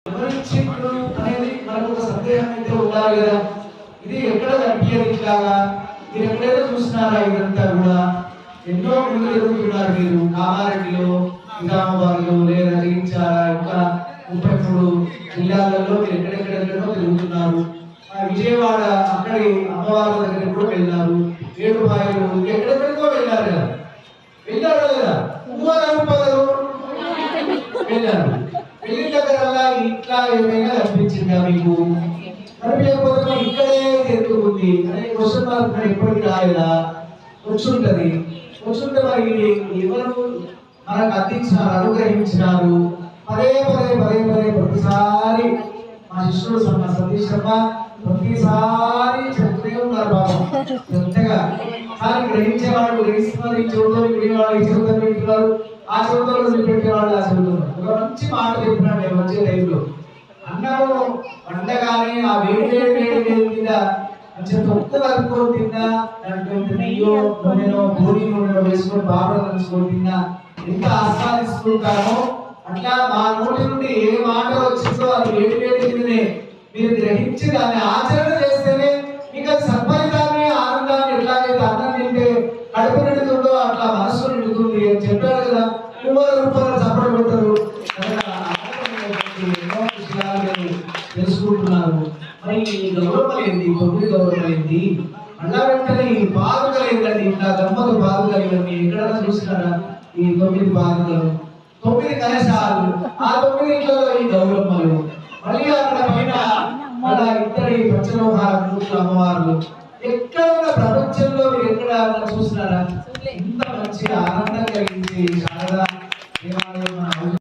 ఎవరిచ్చిండ్రు అనేది మనకు ఒక సందేహం అయితే ఉండాలి కదా. ఇది ఎక్కడ కనిపించదు ఇట్లాగా. మీరు ఎక్కడైనా చూసినారా? ఇదంతా కూడా ఎన్నో గుళ్ళు తిరుగుతున్నారు మీరు. కామారెడ్డిలో, నిజామాబాద్లో, లేదా జగించారా, ఇంకా 33 జిల్లాలలో మీరు ఎక్కడెక్కడెక్కడో తిరుగుతున్నారు. విజయవాడ అక్కడి అమ్మవారి దగ్గర కూడా వెళ్ళారు. ఏడుపాయలు ఎక్కడెక్కడికో వెళ్ళారు కదా. వెళ్ళారు కదా. వెళ్ళారు. వెళ్ళిన దగ్గర ఇట్లా ఏమైనా అనిపించిందా మీకు? అనిపించకపోతే ఇక్కడే జరుగుతుంది అనే క్వశ్చన్ మార్క్ ఎప్పటికీ రాలేదా? వచ్చుంటది. వచ్చుంటే మరి ఎవరు మనకు అందించినారు, అనుగ్రహించినారు? పదే పదే పదే పదే ప్రతిసారి మా శిష్యుడు సతీష్ శర్మ ప్రతిసారి చెప్తూనే ఉన్నారు బాబు ఎంతగా. కానీ గ్రహించేవాడు గ్రహిస్తున్నారు, ఈ చెవుతో వినేవాడు ఈ చెవుతో వింటున్నారు, ఆ చెవుతో పెట్టేవాళ్ళు ఆ చెవుతో. ఒక మంచి మాట చెప్పినాడు నేను వచ్చే టైంలో. అన్నము వండగానే ఆ వేడి వేడి వేడి వేడి మీద మంచిగా తొక్కు కలుపుకొని తిన్నా, దాంట్లో నెయ్యో నూనెనో పూరి నూనెలో వేసుకొని బాగా కలుసుకొని తిన్నా ఎంత ఆస్వాదిస్తుంటారో అట్లా మా నోటి నుండి ఏ మాట వచ్చిందో అది వేడి వేడి మీదనే మీరు గ్రహించి దాన్ని ఆచరణ చేస్తేనే మీకు అది సత్ఫలితాన్ని, ఆనందాన్ని, ఎట్లాగైతే అన్నం తింటే కడుపు నిండుతుందో అట్లా మనసు నిండుతుంది అని చెప్పారు కదా. రూపాయలు చప్పట్లు కొడతారు. ఎన్నో విషయాలు తెలుసుకుంటున్నారు. మరి ఈ గౌరవం ఏంది? 9 గౌరవం ఏంది? అలా వెంటనే ఈ బాధలు ఏంటండి? ఇట్లా గమ్మలు బాధలు ఇవన్నీ ఎక్కడైనా చూసినారా? ఈ 9 బాధలు, 9 కలశాలు, ఆ 9 ఇంట్లో ఈ గౌరమ్మలు, మళ్ళీ అక్కడ పైన అలా ఇద్దరి పంచలోహాల మూర్తులు అమ్మవార్లు